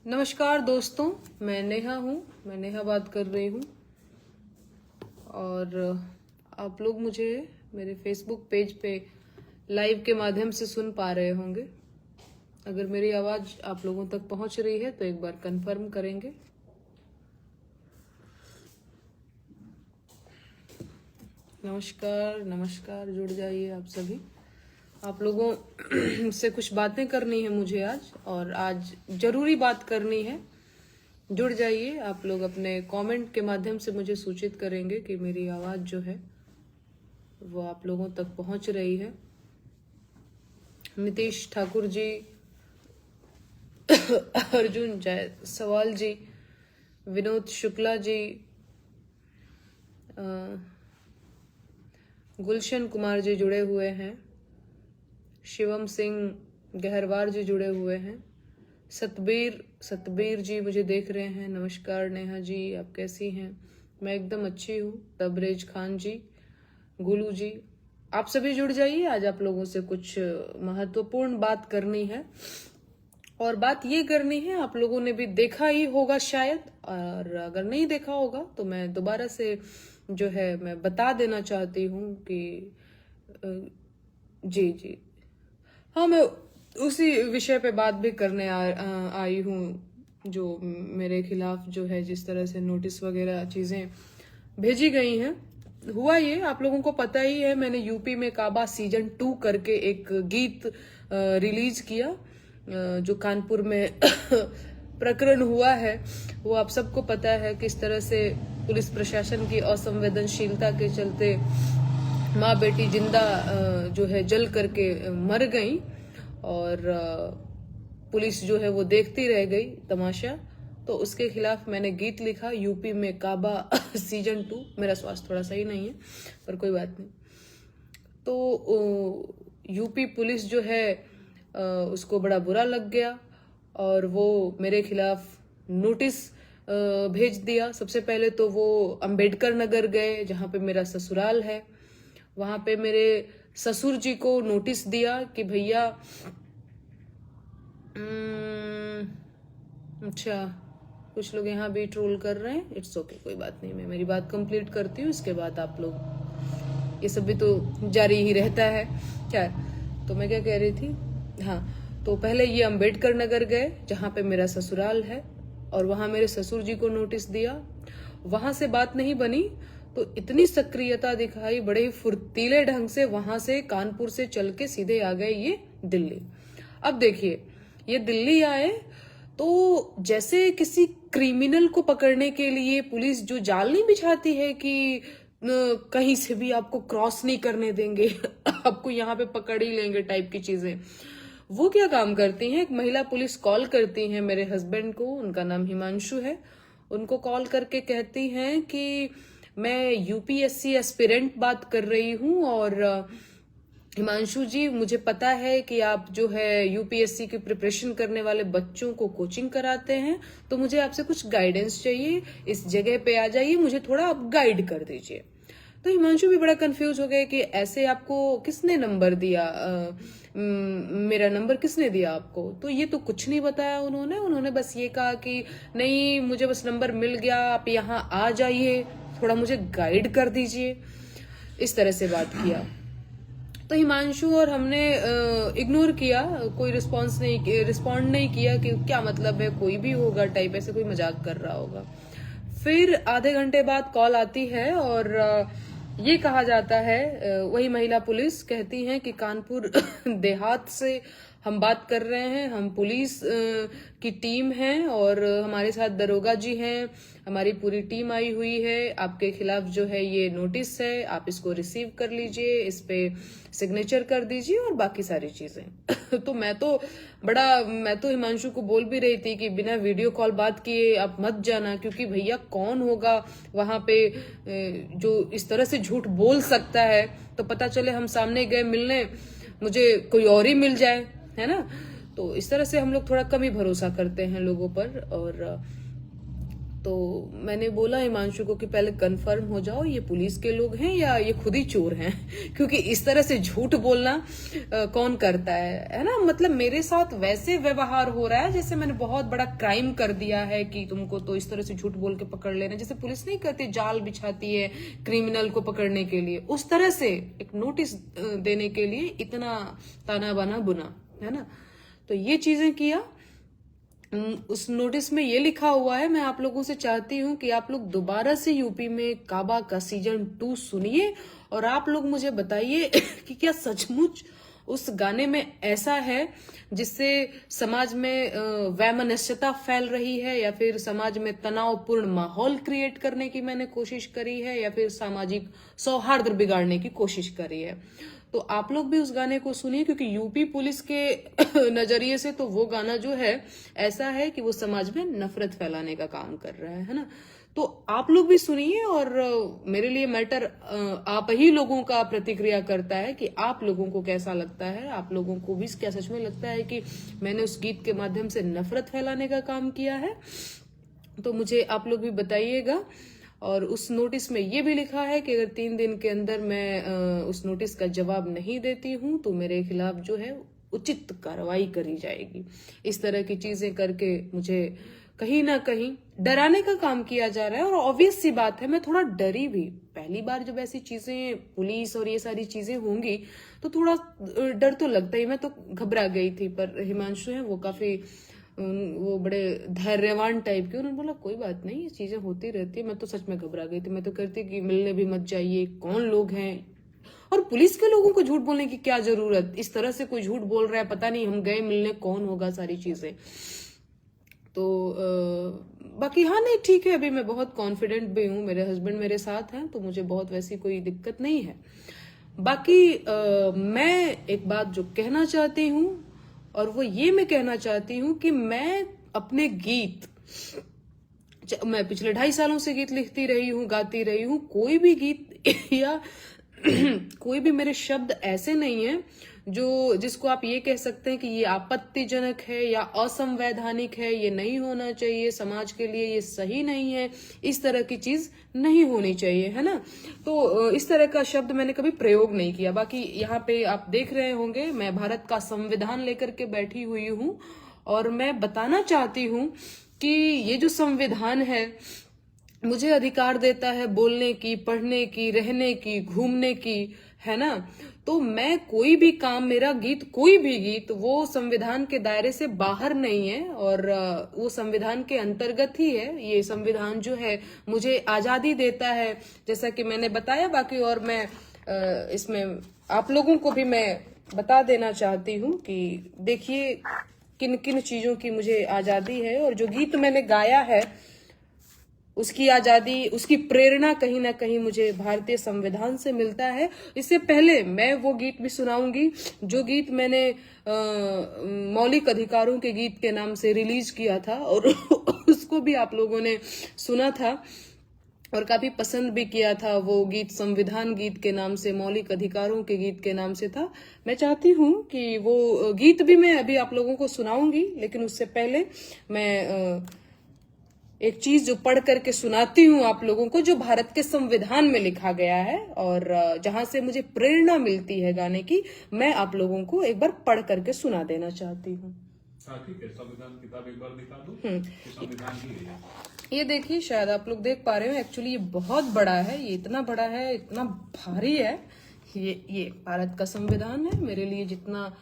नमस्कार दोस्तों, मैं नेहा बात कर रही हूँ। और आप लोग मुझे मेरे फेसबुक पेज पे लाइव के माध्यम से सुन पा रहे होंगे। अगर मेरी आवाज़ आप लोगों तक पहुँच रही है तो एक बार कंफर्म करेंगे। नमस्कार, जुड़ जाइए आप सभी। आप लोगों से कुछ बातें करनी है मुझे आज, और आज जरूरी बात करनी है। जुड़ जाइए। आप लोग अपने कमेंट के माध्यम से मुझे सूचित करेंगे कि मेरी आवाज़ जो है वो आप लोगों तक पहुंच रही है। नीतीश ठाकुर जी, अर्जुन जायसवाल जी, विनोद शुक्ला जी, गुलशन कुमार जी जुड़े हुए हैं, शिवम सिंह गहरवार जी जुड़े हुए हैं, सतबीर जी मुझे देख रहे हैं। नमस्कार नेहा जी, आप कैसी हैं? मैं एकदम अच्छी हूँ। तबरेज खान जी, गुलू जी, आप सभी जुड़ जाइए। आज आप लोगों से कुछ महत्वपूर्ण बात करनी है, और बात ये करनी है, आप लोगों ने भी देखा ही होगा शायद, और अगर नहीं देखा होगा तो मैं दोबारा से जो है मैं बता देना चाहती हूँ कि जी हाँ, मैं उसी विषय पे बात भी करने आई हूँ, जो मेरे खिलाफ जो है जिस तरह से नोटिस वगैरह चीज़ें भेजी गई हैं। हुआ ये, आप लोगों को पता ही है, मैंने यूपी में काबा सीजन 2 करके एक गीत रिलीज किया, जो कानपुर में प्रकरण हुआ है। वो आप सबको पता है किस तरह से पुलिस प्रशासन की असंवेदनशीलता के चलते माँ बेटी जिंदा जो है जल करके मर गई, और पुलिस जो है वो देखती रह गई तमाशा। तो उसके खिलाफ मैंने गीत लिखा, यूपी में काबा सीजन 2। मेरा स्वास्थ्य थोड़ा सही नहीं है, पर कोई बात नहीं। तो यूपी पुलिस जो है उसको बड़ा बुरा लग गया, और वो मेरे खिलाफ नोटिस भेज दिया। सबसे पहले तो वो अंबेडकर नगर गए, जहाँ पे मेरा ससुराल है। वहां पे मेरे ससुर जी को नोटिस दिया कि भैया अच्छा, कुछ लोग यहाँ भी ट्रोल कर रहे हैं। इट्स ओके, कोई बात नहीं, मैं मेरी बात कंप्लीट करती हूँ, इसके बाद आप लोग, ये सब भी तो जारी ही रहता है। क्या तो मैं क्या कह रही थी, हाँ, तो पहले ये अंबेडकर नगर गए जहाँ पे मेरा ससुराल है, और वहां मेरे ससुर जी को नोटिस दिया। वहां से बात नहीं बनी तो इतनी सक्रियता दिखाई, बड़े ही फुर्तीले ढंग से वहां से कानपुर से चल के सीधे आ गए ये दिल्ली। अब देखिए, ये दिल्ली आए तो जैसे किसी क्रिमिनल को पकड़ने के लिए पुलिस जो जाल नहीं बिछाती है कि कहीं से भी आपको क्रॉस नहीं करने देंगे, आपको यहाँ पे पकड़ ही लेंगे टाइप की चीजें, वो क्या काम करती हैं। एक महिला पुलिस कॉल करती हैं मेरे हस्बैंड को, उनका नाम हिमांशु है। उनको कॉल करके कहती हैं कि मैं यूपीएससी एस्पिरेंट बात कर रही हूँ, और हिमांशु जी, मुझे पता है कि आप जो है यूपीएससी की प्रिपरेशन करने वाले बच्चों को कोचिंग कराते हैं, तो मुझे आपसे कुछ गाइडेंस चाहिए। इस जगह पे आ जाइए, मुझे थोड़ा आप गाइड कर दीजिए। तो हिमांशु भी बड़ा कंफ्यूज हो गए कि ऐसे आपको किसने नंबर दिया, मेरा नंबर किसने दिया आपको? तो ये तो कुछ नहीं बताया उन्होंने बस ये कहा कि नहीं, मुझे बस नंबर मिल गया, आप यहाँ आ जाइए, थोड़ा मुझे गाइड कर दीजिए। इस तरह से बात किया। तो हिमांशु और हमने इग्नोर किया, कोई रिस्पॉन्ड नहीं किया कि क्या मतलब है, कोई भी होगा टाइप, ऐसे कोई मजाक कर रहा होगा। फिर आधे घंटे बाद कॉल आती है, और ये कहा जाता है, वही महिला पुलिस कहती हैं कि कानपुर देहात से हम बात कर रहे हैं, हम पुलिस की टीम है, और हमारे साथ दरोगा जी हैं, हमारी पूरी टीम आई हुई है। आपके खिलाफ जो है ये नोटिस है, आप इसको रिसीव कर लीजिए, इस पे सिग्नेचर कर दीजिए, और बाकी सारी चीजें। तो मैं तो हिमांशु को बोल भी रही थी कि बिना वीडियो कॉल बात किए आप मत जाना, क्योंकि भैया कौन होगा वहां पे जो इस तरह से झूठ बोल सकता है। तो पता चले हम सामने गए मिलने, मुझे कोई और ही मिल जाए, है ना। तो इस तरह से हम लोग थोड़ा कम ही भरोसा करते हैं लोगों पर। और तो मैंने बोला हिमांशु को कि पहले कंफर्म हो जाओ ये पुलिस के लोग हैं या ये खुद ही चोर हैं क्योंकि इस तरह से झूठ बोलना कौन करता है ना। मतलब मेरे साथ वैसे व्यवहार हो रहा है जैसे मैंने बहुत बड़ा क्राइम कर दिया है कि तुमको तो इस तरह से झूठ बोल के पकड़ लेना, जैसे पुलिस नहीं करती, जाल बिछाती है क्रिमिनल को पकड़ने के लिए, उस तरह से एक नोटिस देने के लिए इतना ताना बाना बुना, है ना। तो ये चीजें किया। उस नोटिस में ये लिखा हुआ है, मैं आप लोगों से चाहती हूँ कि आप लोग दोबारा से यूपी में काबा का सीजन 2 सुनिए और आप लोग मुझे बताइए कि क्या सचमुच उस गाने में ऐसा है जिससे समाज में वैमनस्यता फैल रही है, या फिर समाज में तनावपूर्ण माहौल क्रिएट करने की मैंने कोशिश करी है, या फिर सामाजिक सौहार्द बिगाड़ने की कोशिश करी है। तो आप लोग भी उस गाने को सुनिए, क्योंकि यूपी पुलिस के नजरिए से तो वो गाना जो है ऐसा है कि वो समाज में नफरत फैलाने का काम कर रहा है ना। तो आप लोग भी सुनिए और मेरे लिए मैटर आप ही लोगों का प्रतिक्रिया करता है कि आप लोगों को कैसा लगता है, आप लोगों को भी क्या सच में लगता है कि मैंने उस गीत के माध्यम से नफरत फैलाने का काम किया है। तो मुझे आप लोग भी बताइएगा। और उस नोटिस में ये भी लिखा है कि अगर 3 दिन के अंदर मैं उस नोटिस का जवाब नहीं देती हूँ तो मेरे खिलाफ जो है उचित कार्रवाई करी जाएगी। इस तरह की चीजें करके मुझे कहीं ना कहीं डराने का काम किया जा रहा है। और ऑब्वियस सी बात है, मैं थोड़ा डरी भी। पहली बार जब ऐसी चीजें, पुलिस और ये सारी चीजें होंगी तो थोड़ा डर तो लगता ही, मैं तो घबरा गई थी। पर हिमांशु है वो काफी वो बड़े धैर्यवान टाइप के, उन्होंने बोला कोई बात नहीं, ये चीजें होती रहती है। मैं तो सच में घबरा गई थी, मैं तो कहती कि मिलने भी मत जाइए, कौन लोग हैं, और पुलिस के लोगों को झूठ बोलने की क्या जरूरत, इस तरह से कोई झूठ बोल रहा है, पता नहीं हम गए मिलने, कौन होगा, सारी चीजें। तो बाकी हाँ नहीं ठीक है, अभी मैं बहुत कॉन्फिडेंट भी हूँ, मेरे हस्बैंड मेरे साथ हैं तो मुझे बहुत वैसी कोई दिक्कत नहीं है। बाकी मैं एक बात जो कहना चाहती हूँ, और वो ये मैं कहना चाहती हूँ कि मैं अपने गीत, मैं पिछले 2.5 सालों से गीत लिखती रही हूँ, गाती रही हूँ, कोई भी गीत या कोई भी मेरे शब्द ऐसे नहीं है जो जिसको आप ये कह सकते हैं कि ये आपत्तिजनक है या असंवैधानिक है, ये नहीं होना चाहिए, समाज के लिए ये सही नहीं है, इस तरह की चीज नहीं होनी चाहिए, है ना। तो इस तरह का शब्द मैंने कभी प्रयोग नहीं किया। बाकी यहाँ पे आप देख रहे होंगे मैं भारत का संविधान लेकर के बैठी हुई हूँ और मैं बताना चाहती हूँ कि ये जो संविधान है मुझे अधिकार देता है बोलने की, पढ़ने की, रहने की, घूमने की, है ना। तो मैं कोई भी काम, मेरा गीत, कोई भी गीत वो संविधान के दायरे से बाहर नहीं है और वो संविधान के अंतर्गत ही है। ये संविधान जो है मुझे आजादी देता है, जैसा कि मैंने बताया। बाकी और मैं इसमें आप लोगों को भी मैं बता देना चाहती हूँ कि देखिए किन किन चीजों की मुझे आजादी है, और जो गीत मैंने गाया है उसकी आजादी, उसकी प्रेरणा कहीं ना कहीं मुझे भारतीय संविधान से मिलता है। इससे पहले मैं वो गीत भी सुनाऊंगी जो गीत मैंने मौलिक अधिकारों के गीत के नाम से रिलीज किया था और उसको भी आप लोगों ने सुना था और काफी पसंद भी किया था। वो गीत संविधान गीत के नाम से, मौलिक अधिकारों के गीत के नाम से था। मैं चाहती हूँ कि वो गीत भी मैं अभी आप लोगों को सुनाऊंगी, लेकिन उससे पहले मैं एक चीज जो पढ़ करके सुनाती हूँ आप लोगों को, जो भारत के संविधान में लिखा गया है और जहां से मुझे प्रेरणा मिलती है गाने की, मैं आप लोगों को एक बार पढ़ करके सुना देना चाहती हूँ। संविधान किताब एक बार दिखा दो। संविधान की है ये देखिए, शायद आप लोग देख पा रहे हो, एक्चुअली ये बहुत बड़ा है, ये इतना बड़ा है, इतना भारी है। ये भारत का संविधान है। मेरे लिए जितना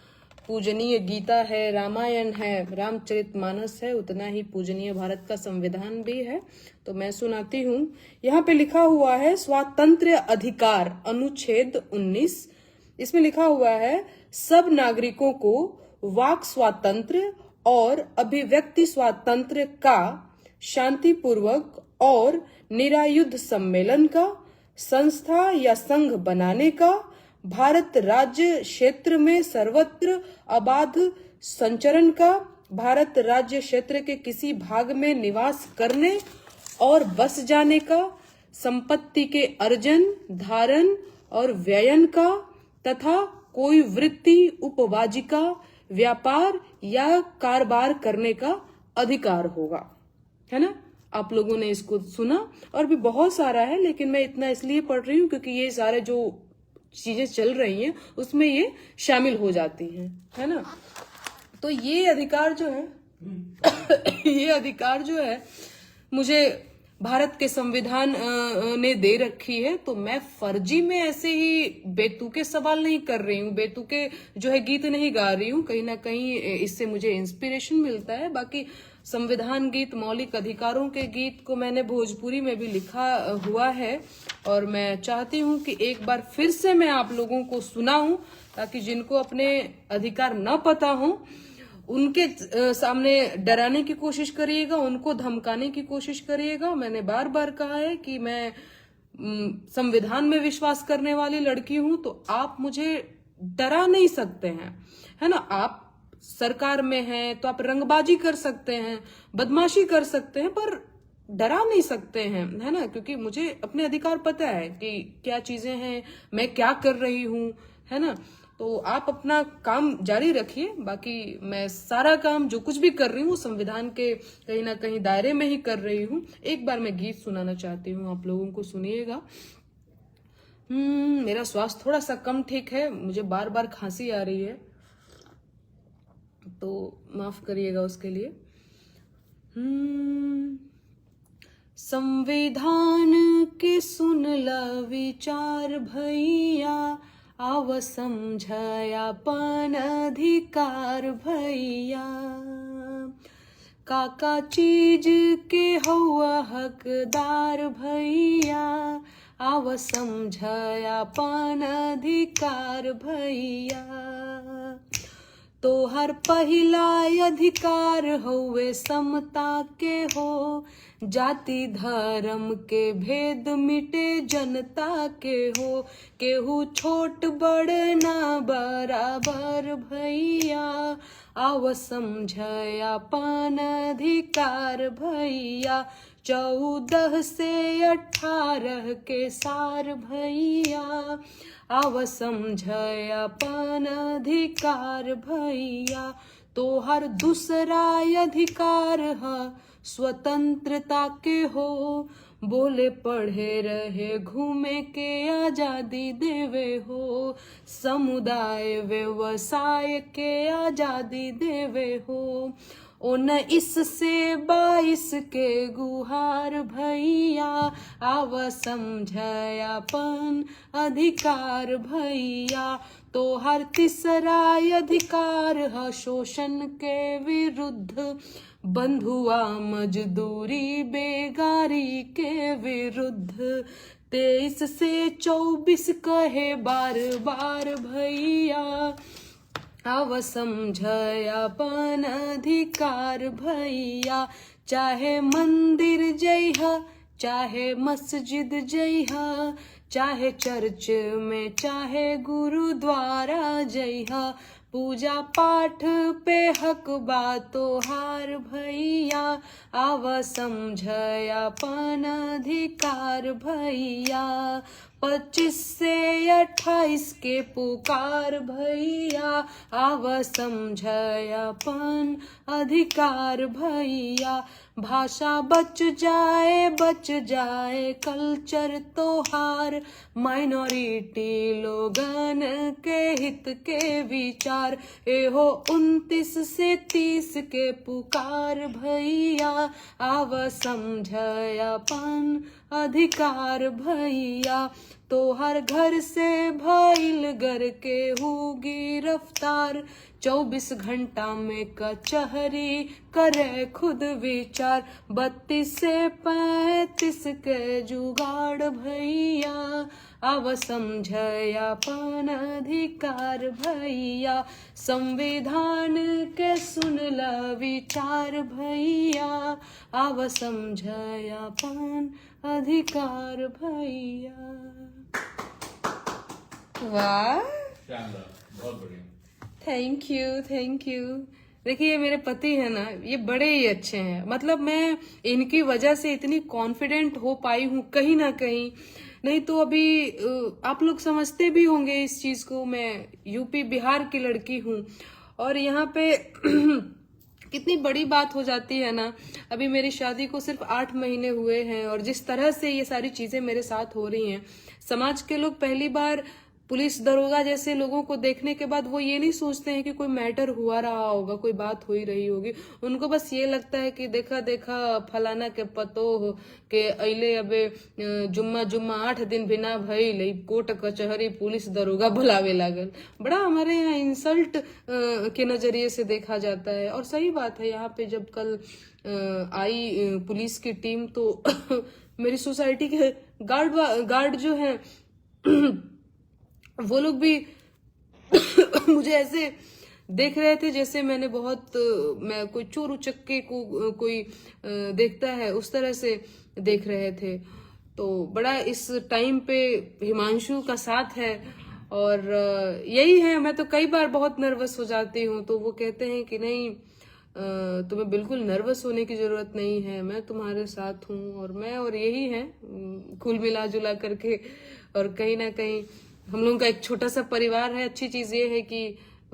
पूजनीय गीता है, रामायण है, रामचरितमानस है, उतना ही पूजनीय भारत का संविधान भी है। तो मैं सुनाती हूँ। यहाँ पे लिखा हुआ है स्वातंत्र्य अधिकार अनुच्छेद 19। इसमें लिखा हुआ है सब नागरिकों को वाक स्वातंत्र्य और अभिव्यक्ति स्वातंत्र्य का, शांतिपूर्वक और निरायुध सम्मेलन का, संस्था या संघ बनाने का, भारत राज्य क्षेत्र में सर्वत्र अबाध संचरण का, भारत राज्य क्षेत्र के किसी भाग में निवास करने और बस जाने का, संपत्ति के अर्जन, धारण और व्ययन का, तथा कोई वृत्ति, उपवाजिका, व्यापार या कारोबार करने का अधिकार होगा, है ना। आप लोगों ने इसको सुना, और भी बहुत सारा है, लेकिन मैं इतना इसलिए पढ़ रही हूँ क्योंकि ये सारे जो चीजें चल रही हैं उसमें ये शामिल हो जाती हैं, है ना। तो ये अधिकार जो है ये अधिकार जो है मुझे भारत के संविधान ने दे रखी है, तो मैं फर्जी में ऐसे ही बेतुके सवाल नहीं कर रही हूँ, बेतुके जो है गीत नहीं गा रही हूँ। कहीं ना कहीं इससे मुझे इंस्पिरेशन मिलता है। बाकी संविधान गीत, मौलिक अधिकारों के गीत को मैंने भोजपुरी में भी लिखा हुआ है, और मैं चाहती हूँ कि एक बार फिर से मैं आप लोगों को सुनाऊं, ताकि जिनको अपने अधिकार न पता हो उनके सामने डराने की कोशिश करिएगा, उनको धमकाने की कोशिश करिएगा। मैंने बार बार कहा है कि मैं संविधान में विश्वास करने वाली लड़की हूं, तो आप मुझे डरा नहीं सकते हैं, है ना। आप सरकार में हैं तो आप रंगबाजी कर सकते हैं, बदमाशी कर सकते हैं, पर डरा नहीं सकते हैं, है ना, क्योंकि मुझे अपने अधिकार पता है कि क्या चीजें हैं, मैं क्या कर रही हूं, है ना। तो आप अपना काम जारी रखिए, बाकी मैं सारा काम जो कुछ भी कर रही हूँ संविधान के कहीं ना कहीं दायरे में ही कर रही हूँ। एक बार मैं गीत सुनाना चाहती हूँ, आप लोगों को सुनिएगा। मेरा स्वास्थ्य थोड़ा सा कम ठीक है, मुझे बार बार खांसी आ रही है, तो माफ करिएगा उसके लिए। संविधान के सुनला विचार भैया, आव समझायापन अधिकार भैया, काका चीज के हौआ हकदार भैया, आव समझायापन अधिकार भैया। तोहर पहिला अधिकार हौवे समता के हो, जाति धर्म के भेद मिटे जनता के हो, केहू छोट बड़ ना बराबर भैया, आव समझायापन अधिकार भैया। 14 से 18 के सार भैया, आव समझायापन अधिकार भैया। तोहर दूसरा अधिकार है स्वतंत्रता के हो, बोले पढ़े रहे घूमे के आजादी देवे हो, समुदाय व्यवसाय के आजादी देवे हो। 19 से 22 के गुहार भैया, आव समझायापन अधिकार भैया। तोहर तीसरा अधिकार है शोषण के विरुद्ध, बंधुआ मजदूरी बेगारी के विरुद्ध। 23 से 24 कहे बार बार भैया, आव समझायापन अधिकार भैया। चाहे मंदिर जइहा, चाहे मस्जिद जइहा, चाहे चर्च में, चाहे गुरुद्वारा जइहा, पूजा पाठ पे हक बा तोहार भैया, आव समझायापन अधिकार भैया। 25 से 28 के पुकार भैया, आव समझायापन अधिकार भैया। भाषा बच जाए कल्चर तोहार, माइनॉरिटी लोगन के हित के विचार। एहो 29 से 30 के पुकार भैया, आव समझायापन अधिकार भैया। तोहर घर से भइल घर के होगी रफ्तार, 24 घंटा में कचहरी करे खुद विचार। 32 से 35 के जुगाड़ भैया, आव समझायापन अधिकार भैया। संविधान के सुनला विचार भैया, आव समझायापन अधिकार भैया। वाह, शानदार, बहुत बढ़िया। Thank you. देखिए ये मेरे पति है ना, ये बड़े ही अच्छे हैं। मतलब मैं इनकी वजह से इतनी कॉन्फिडेंट हो पाई हूँ कहीं ना कहीं, नहीं तो अभी आप लोग समझते भी होंगे इस चीज को। मैं यूपी बिहार की लड़की हूँ और यहाँ पे कितनी बड़ी बात हो जाती है ना। अभी मेरी शादी को सिर्फ 8 महीने हुए हैं और जिस तरह से ये सारी चीजें मेरे साथ हो रही हैं, समाज के लोग पहली बार पुलिस दरोगा जैसे लोगों को देखने के बाद वो ये नहीं सोचते हैं कि कोई मैटर हुआ रहा होगा, कोई बात हो ही रही होगी। उनको बस ये लगता है कि देखा देखा फलाना के पतो के अले अबे जुम्मा जुम्मा 8 दिन बिना भइल कोर्ट कचहरी पुलिस दरोगा बुलावे लागल। बड़ा हमारे यहाँ इंसल्ट के नजरिए से देखा जाता है। और सही बात है, यहाँ पे जब कल आई पुलिस की टीम तो मेरी सोसाइटी के गार्ड जो है वो लोग भी मुझे ऐसे देख रहे थे जैसे मैं कोई चोर उचक्के को कोई देखता है उस तरह से देख रहे थे। तो बड़ा इस टाइम पे हिमांशु का साथ है और यही है। मैं तो कई बार बहुत नर्वस हो जाती हूँ, तो वो कहते हैं कि नहीं तुम्हें बिल्कुल नर्वस होने की जरूरत नहीं है, मैं तुम्हारे साथ हूँ। और यही है कुल मिला जुला करके। और कहीं ना कहीं हम लोगों का एक छोटा सा परिवार है। अच्छी चीज ये है कि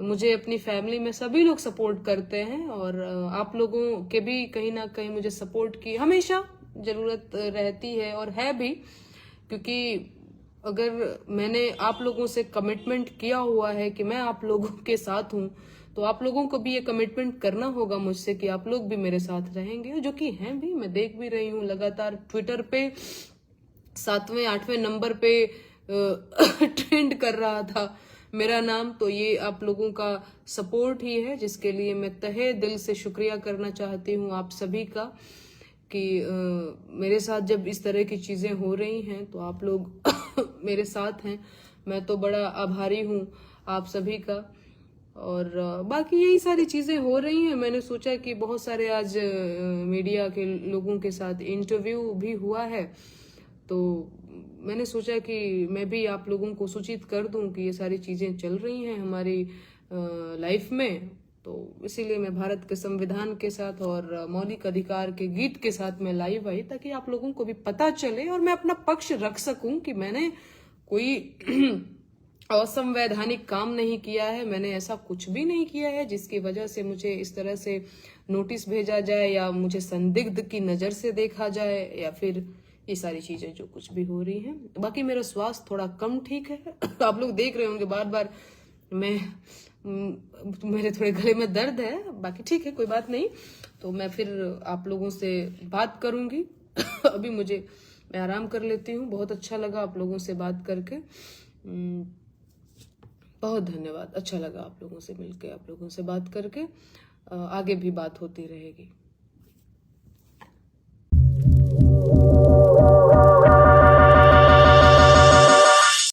मुझे अपनी फैमिली में सभी लोग सपोर्ट करते हैं और आप लोगों के भी कहीं ना कहीं मुझे सपोर्ट की हमेशा जरूरत रहती है और है भी, क्योंकि अगर मैंने आप लोगों से कमिटमेंट किया हुआ है कि मैं आप लोगों के साथ हूँ, तो आप लोगों को भी ये कमिटमेंट करना होगा मुझसे कि आप लोग भी मेरे साथ रहेंगे, जो कि हैं भी। मैं देख भी रही हूँ लगातार ट्विटर पे 7वें 8वें नंबर पे ट्रेंड कर रहा था मेरा नाम। तो ये आप लोगों का सपोर्ट ही है, जिसके लिए मैं तहे दिल से शुक्रिया करना चाहती हूँ आप सभी का कि मेरे साथ जब इस तरह की चीजें हो रही हैं तो आप लोग मेरे साथ हैं। मैं तो बड़ा आभारी हूँ आप सभी का। और बाकी यही सारी चीजें हो रही हैं। मैंने सोचा कि बहुत सारे आज मीडिया के लोगों के साथ इंटरव्यू भी हुआ है, तो मैंने सोचा कि मैं भी आप लोगों को सूचित कर दूं कि ये सारी चीजें चल रही हैं हमारी लाइफ में। तो इसीलिए मैं भारत के संविधान के साथ और मौलिक अधिकार के गीत के साथ मैं लाइव आई, ताकि आप लोगों को भी पता चले और मैं अपना पक्ष रख सकूं कि मैंने कोई असंवैधानिक काम नहीं किया है। मैंने ऐसा कुछ भी नहीं किया है जिसकी वजह से मुझे इस तरह से नोटिस भेजा जाए या मुझे संदिग्ध की नजर से देखा जाए या फिर ये सारी चीजें जो कुछ भी हो रही हैं। बाकी मेरा स्वास्थ्य थोड़ा कम ठीक है आप लोग देख रहे होंगे बार बार मेरे थोड़े गले में दर्द है, बाकी ठीक है कोई बात नहीं। तो मैं फिर आप लोगों से बात करूंगी अभी मैं आराम कर लेती हूँ। बहुत अच्छा लगा आप लोगों से बात करके, बहुत धन्यवाद। अच्छा लगा आप लोगों से मिलके, आप लोगों से बात करके। आगे भी बात होती रहेगी।